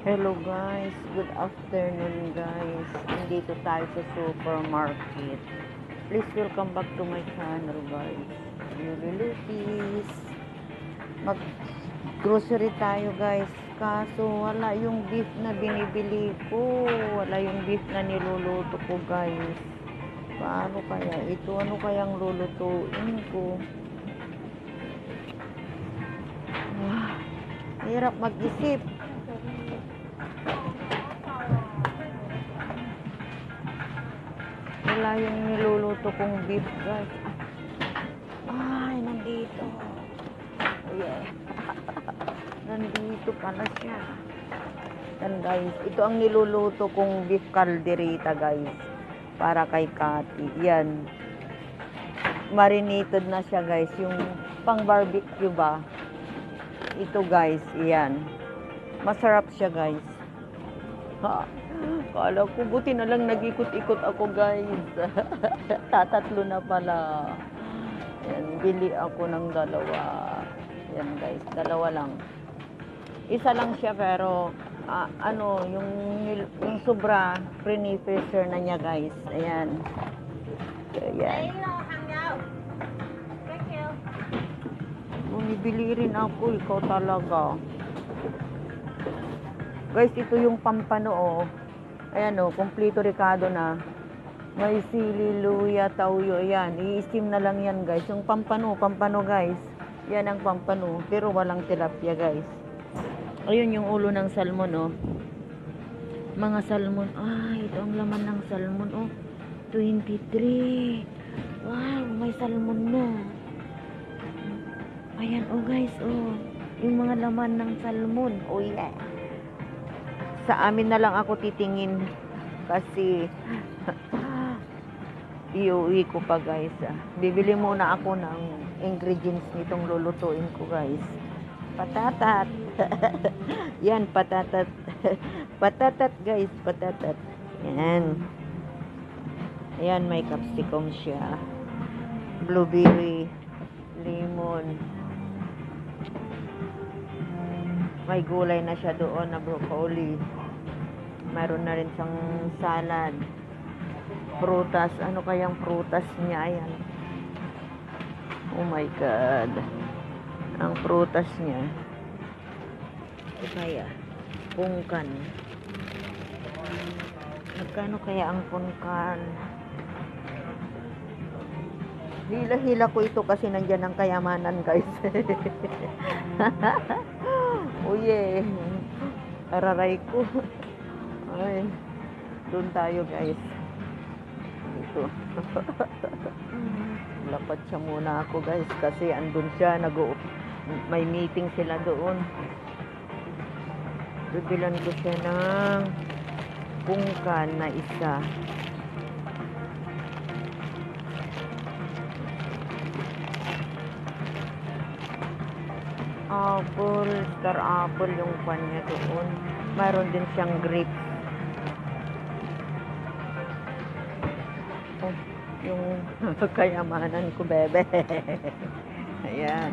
Hello guys, good afternoon guys. Nandito tayo sa supermarket. Please welcome back to my channel guys. Lululutis. Mag grocery tayo guys. Kaso wala yung beef na binibili ko. Wala yung beef na niluluto ko guys. Paano kaya ito? Ano kayang lulutuin ko? Hirap mag-isip. Wala yung niluluto kong beef guys. Ay, nandito. Oh yeah. Nandito pala siya. Yan guys, ito ang niluluto kong beef caldereta guys. Para kay Kati. Yan. Marinated na siya guys. Yung pang barbecue ba? Ito guys, yan. Masarap siya guys. Ha? Kala ko, buti na lang nag-ikot-ikot ako guys. Tatatlo na pala. Yan, bili ako ng dalawa. Yan guys, dalawa lang. Isa lang siya pero, yung sobra, pre-freezer na niya guys. Ayan. Ayan. Bumibili rin ako, ikaw talaga. Guys, ito yung pampano oh. Ayan oh, kompleto ricado na. May sili, luya, tauyo. Ayan, i-steam na lang yan guys. Yung pampano guys. Yan ang pampano. Pero walang tilapia guys. Ayun yung ulo ng salmon oh. Mga salmon. Ito ang laman ng salmon oh. 23. Wow, may salmon na. Ayan oh guys oh. Yung mga laman ng salmon. Oh yeah. Sa amin na lang ako titingin kasi iuwi ko pa guys. Bibili muna ako ng ingredients nitong lulutuin ko guys. Patatat. Yan, patatat. Patatat guys, patatat. Yan. Ayan, may capsicum siya. Blueberry. Lemon. May gulay na siya doon na broccoli. Mayroon na rin siyang salad. Prutas. Ano kayang prutas niya? Ayan. Oh my God. Ang prutas niya. Ito kaya. Pungkan. Magkano kaya ang pungkan? Hila-hila ko ito kasi nandyan ang kayamanan guys. Oh yeah. Araray ko. Ay. Doon tayo guys. Dito. Lapad siya muna ako guys. Kasi andun siya. May meeting sila doon. Bibilan ko siya ng pungkan na isa. Apple, star apple yung pan niya doon. Mayroon din siyang grapes. Oh, yung kayamanan ko, bebe. Ayan.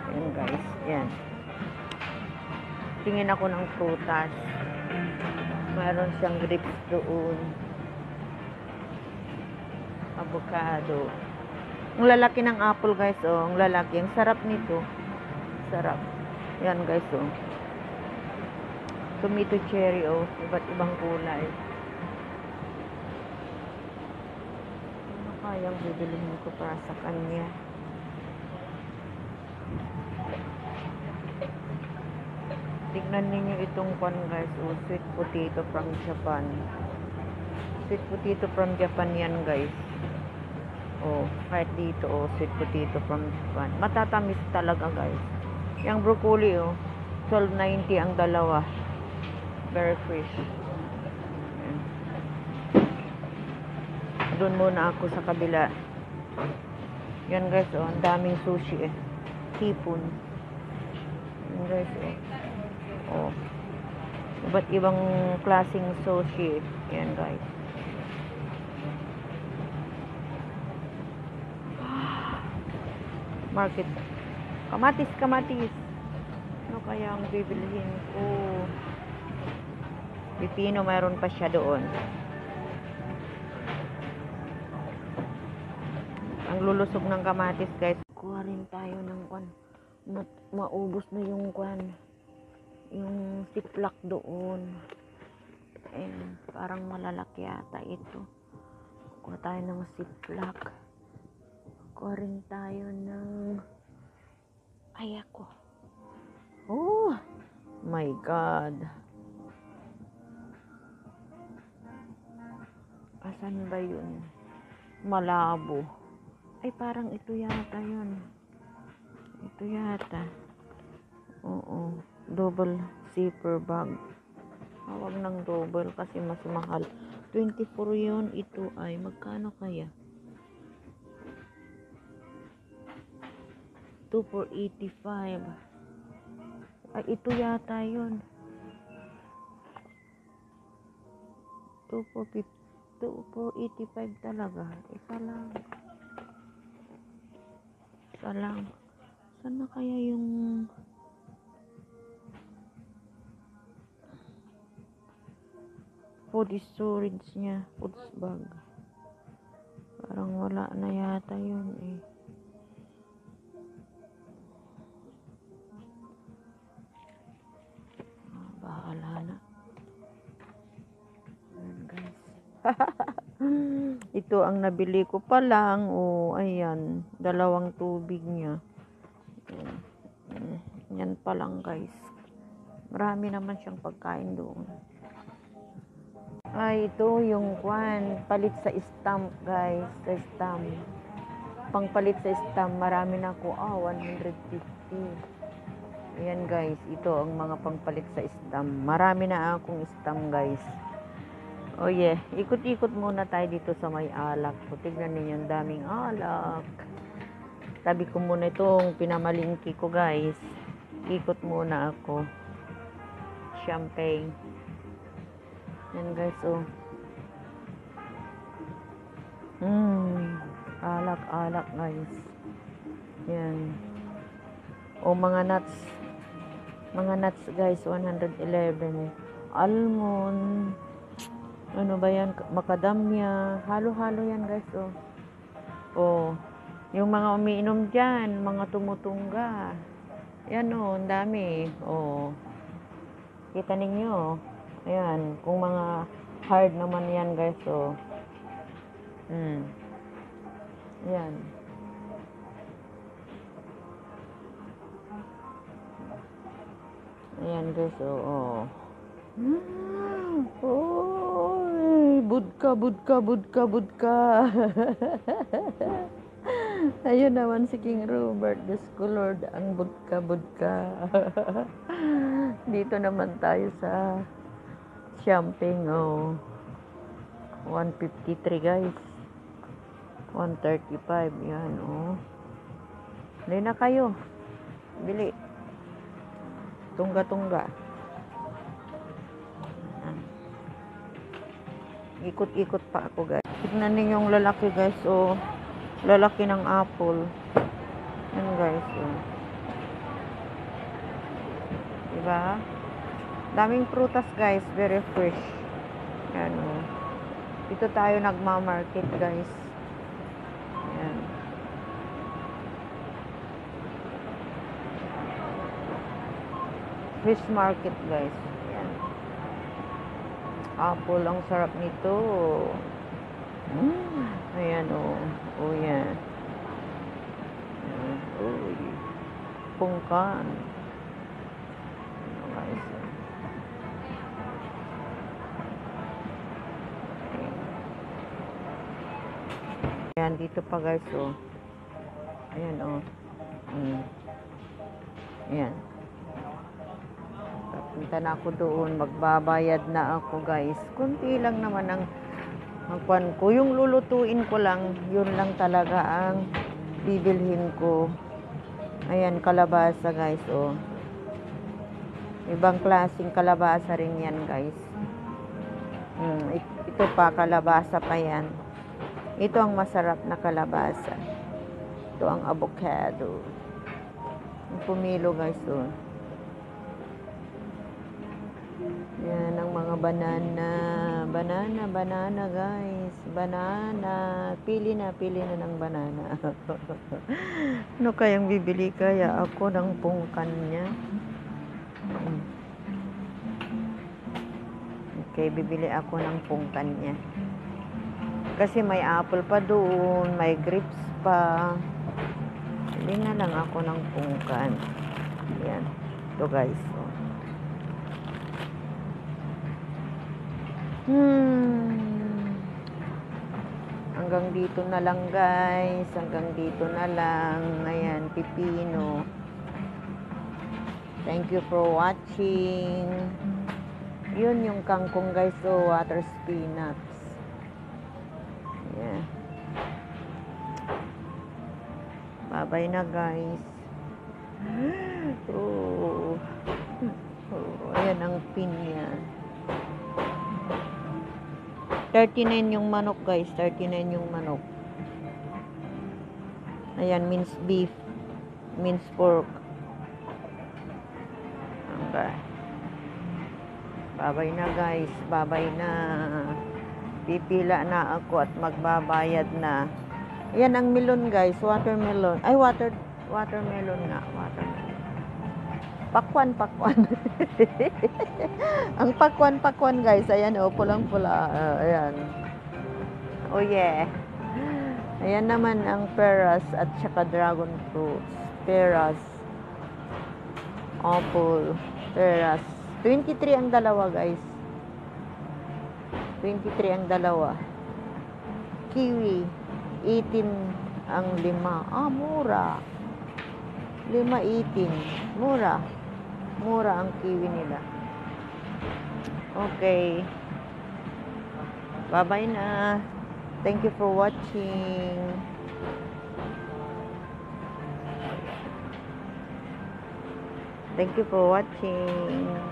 Ayan guys, ayan. Tingin ako ng prutas. Mayroon siyang grapes doon. Avocado. Ang lalaki ng apple guys oh, ang lalaki. Ang sarap nito. Sarap. Yan guys oh. Tomato cherry oh, iba't ibang kulay. Ano kayang bibilihin ko para sa kanya? Tignan ninyo itong pan guys oh, sweet potato from Japan. Sweet potato from Japan yan guys. Oh, kahit dito oh, sweet potato from Japan. Matatamis talaga guys. Yung broccoli oh, 12.90 ang dalawa. Very fresh. Doon muna ako sa kabila. Yan guys oh, ang daming sushi eh. Hipon. Yan guys oh. Oh. Iba't ibang klaseng sushi. Yan guys. Market. Kamatis. Ano Ano kaya ang bibilhin ko? Pipino, mayroon pa siya doon. Ang lulusog ng kamatis, guys. Kuha rin tayo ng kwan. Maubos na yung kwan. Yung siplak doon. Parang malalaki yata ito. Kuha tayo ng siplak. Kuha rin tayo ng ayako. Oh my God. Asan ba yun? Malabo. Ay, parang ito yata yun. Ito yata. Oo. Double zipper bag. Huwag ng double kasi mas mahal. 24 yun. Ito ay magkano kaya? 2 for 85. Ay, ito yata yun. 2 for 85 talaga. Isa lang. Saan na kaya yung food storage niya? Foods bag. Parang wala na yata yun eh. Bahala na. Ayan, guys. Ito ang nabili ko pa lang. Oh, ayan. 2 tubig niya. Yan pa lang, guys. Marami naman siyang pagkain doon. Ay, ito yung kwan. Palit sa stamp, guys. Sa stamp. Pangpalit sa stamp. Marami na ako. 150. Ayan, guys. Ito ang mga pangpalit sa stamp. Marami na akong stamp, guys. Oh yeah, ikot-ikot muna tayo dito sa may alak. So, tignan ninyo, ang daming alak. Tabi ko muna itong pinamalingki ko, guys. Ikot muna ako. Champagne. Yan, guys, oh. Alak, guys. Yan. Oh, mga nuts. Mga nuts, guys, 111. Almond. Ano ba yan? Macadamia. Halo-halo yan, guys, oh. Oh. Yung mga umiinom dyan, mga tumutungga. Yan, oh. Ang dami. Oh. Kita ninyo. Ayan. Kung mga hard naman yan, guys, oh. Yan. Ayan, guys, oh. Oh, budka. Ayun naman si King Robert, Discolored, ang budka. Dito naman tayo sa Champagne, oh. 153, guys. 135, yan, oh. Bili na kayo. Bili. Tungga. Ikot-ikot pa ako, guys. Tignan ninyo yung lalaki, guys. Oh, lalaki ng apple. Yan, guys. Oh. Diba? Daming prutas, guys. Very fresh. Yan, oh. Dito tayo nagmamarket, guys. Yan. Fish market, guys. Yan. Apple, ang sarap nito. Ayan, oh. Oh, yan. Uy. Pungkan. Guys. Ayan, dito pa, guys, oh. Ayan, oh. Ayan. Punta na ako doon, magbabayad na ako, guys. Kunti lang naman ang magkuhan ko. Yung lulutuin ko lang, yun lang talaga ang bibilhin ko. Ayan, kalabasa, guys, oh. Ibang klaseng kalabasa rin yan, guys. Ito pa, kalabasa pa yan. Ito ang masarap na kalabasa. Ito ang avocado. Yung pumilo, guys, oh. Yan ang mga banana. Banana guys. Banana. Pili na ng banana. Ano kayang bibili kaya ako ng pungkan niya? Okay, bibili ako ng pungkan niya. Kasi may apple pa doon, may grapes pa. Bili na lang ako ng pungkan. Yan. Ito guys. Oh. Hanggang dito na lang guys. Hanggang dito na lang. Ayan, pipino. Thank you for watching. Yun yung kangkong guys. So, water spinach. Yeah. Bye-bye na guys. Oh. Ayan ang pin niya. 39 yung manok guys. 39 yung manok. Ayan, minced beef. Minced pork. Okay. Bye-bye na guys. Bye-bye na. Pipila na ako at magbabayad na. Ayan ang melon guys. Watermelon. Ay, watermelon nga. Watermelon. Pakwan. Ang pakwan guys. Ayan o. Pulang-pula. Ayan. Oh yeah. Ayan naman ang peras at saka dragon fruits. Peras. Apple. Peras. 23 ang dalawa guys. 23 ang dalawa. Kiwi. 18 ang 5. Ah, mura. 5, 18. Mura. Mura ang kiwi nila. Okay. Bye-bye na. Thank you for watching. Thank you for watching.